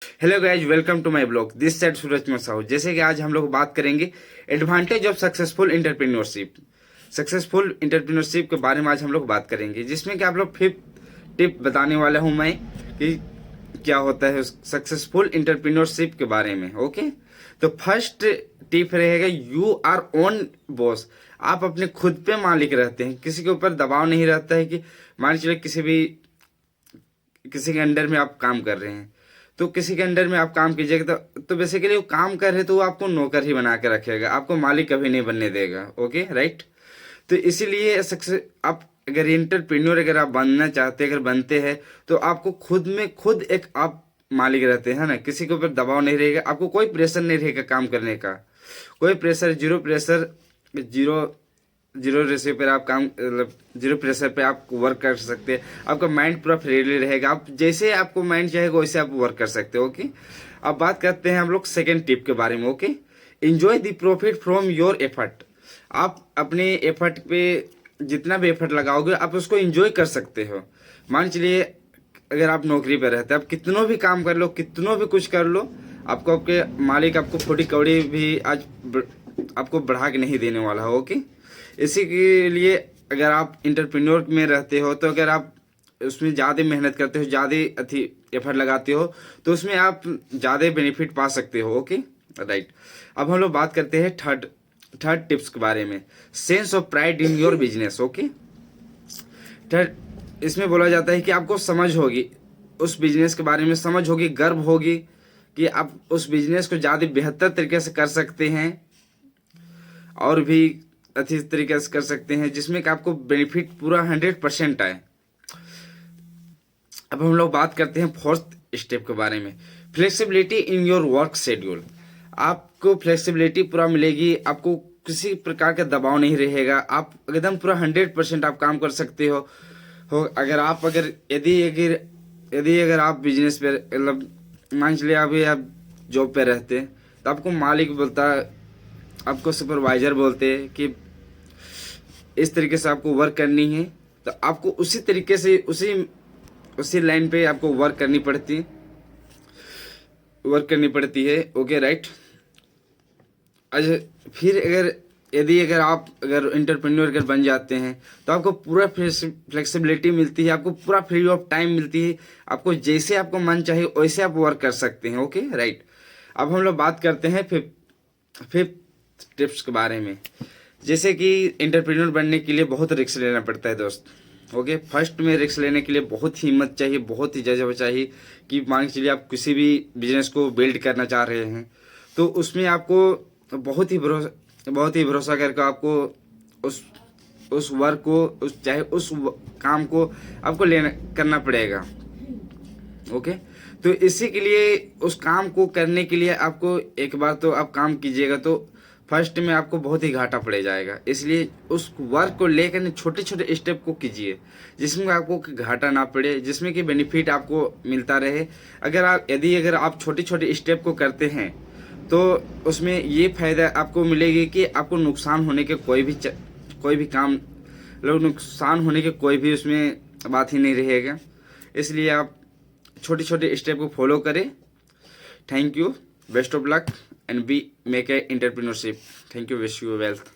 Hello guys, welcome to my blog. This side Suraj मसाऊ। जैसे कि आज हम लोग बात करेंगे advantage of successful entrepreneurship. Successful entrepreneurship के बारे में आज हम लोग बात करेंगे, जिसमें कि आप लोग फिफ्थ टिप बताने वाला हूं मैं कि क्या होता है सक्सेसफुल एंटरप्रेन्योरशिप के बारे में। ओके, तो फर्स्ट टिप रहेगा यू आर ओन बॉस। आप अपने खुद पे मालिक रहते हैं, किसी के ऊपर दबाव नहीं रहता है कि मान लीजिए किसी के अंडर में आप काम कर रहे हैं, तो किसी के अंडर में आप काम कीजिएगा तो बेसिकली वो काम कर रहे तो वो आपको नौकर ही बना के रखेगा, आपको मालिक कभी नहीं बनने देगा। Okay right. तो इसीलिए सक्सेस आप अगर एंटरप्रेन्योर अगर आप बनना चाहते हैं, अगर बनते हैं तो आपको खुद में खुद एक आप मालिक रहते हैं ना, किसी के ऊपर दबाव नहीं रहेगा, आपको कोई प्रेशर नहीं रहेगा काम करने का, कोई pressure, zero pressure, zero zero ratio पर आप काम मतलब जीरो प्रेशर पे आप वर्क कर सकते हैं। आपका माइंड पूरा फ्रीली रहेगा, आप जैसे आपको माइंड चाहेगा वैसे आप वर्क कर सकते हो। ओके, अब बात करते हैं हम लोग सेकेंड टिप के बारे में। Okay, enjoy the profit from your effort. आप अपने एफर्ट पे जितना भी एफर्ट लगाओगे आप उसको एंजॉय कर सकते हो। मान चलिए अगर आप नौकरी पर रहते हैं, आप कितनों भी काम कर लो, कितनों भी कुछ कर लो, आपको आपके मालिक आपको फोड़ी कौड़ी भी आज आपको बढ़ा के नहीं देने वाला है। ओके, इसी के लिए अगर आप इंटरप्रेन्योर में रहते हो तो अगर आप उसमें ज़्यादा मेहनत करते हो, ज़्यादा अथी एफर्ट लगाते हो, तो उसमें आप ज़्यादा बेनिफिट पा सकते हो। Okay right. अब हम लोग बात करते हैं थर्ड टिप्स के बारे में, sense of pride in your business. Okay, third इसमें बोला जाता है कि आपको समझ होगी उस बिजनेस के बारे में, समझ होगी, गर्व होगी कि आप उस बिजनेस को ज़्यादा बेहतर तरीके से कर सकते हैं और भी अच्छी तरीके से कर सकते हैं, जिसमें कि आपको बेनिफिट पूरा 100% आए। अब हम लोग बात करते हैं फोर्थ स्टेप के बारे में, flexibility in your work schedule. आपको फ्लेक्सिबिलिटी पूरा मिलेगी, आपको किसी प्रकार का दबाव नहीं रहेगा, आप एकदम पूरा 100% आप काम कर सकते हो। अगर यदि अगर आप बिजनेस पे मतलब मान चलिए अभी आप जॉब पे रहते हैं, तो आपको मालिक बोलता, आपको सुपरवाइजर बोलते हैं कि इस तरीके से आपको वर्क करनी है, तो आपको उसी तरीके से उसी लाइन पे आपको वर्क करनी पड़ती है। Okay right. अच्छा, फिर अगर आप एंटरप्रेन्योर अगर बन जाते हैं तो आपको पूरा फ्लेक्सिबिलिटी मिलती है, आपको पूरा फ्री ऑफ टाइम मिलती है, आपको जैसे आपको मन चाहे वैसे आप वर्क कर सकते हैं। Okay right. अब हम लोग बात करते हैं फिफ्थ टिप्स के बारे में। जैसे कि एंटरप्रेन्योर बनने के लिए बहुत रिस्क लेना पड़ता है दोस्त। ओके, फर्स्ट में रिस्क लेने के लिए बहुत ही हिम्मत चाहिए, बहुत ही जज्बा चाहिए कि मान के चलिए आप किसी भी बिजनेस को बिल्ड करना चाह रहे हैं, तो उसमें आपको बहुत ही भरोसा करके आपको उस वर्क को चाहे उस काम को आपको करना पड़ेगा। ओके, तो इसी के लिए उस काम को करने के लिए आपको एक बार तो आप काम कीजिएगा तो फर्स्ट में आपको बहुत ही घाटा पड़ जाएगा, इसलिए उस वर्क को लेकर छोटे छोटे स्टेप को कीजिए जिसमें आपको घाटा ना पड़े, जिसमें कि बेनिफिट आपको मिलता रहे। अगर आप छोटे छोटे स्टेप को करते हैं तो उसमें ये फायदा आपको मिलेगी कि आपको नुकसान होने के कोई भी काम लोग नुकसान होने के कोई भी उसमें बात ही नहीं रहेगा। इसलिए आप छोटे छोटे स्टेप को फॉलो करें। Thank you, best of luck and be make a entrepreneurship. Thank you, wish you wealth.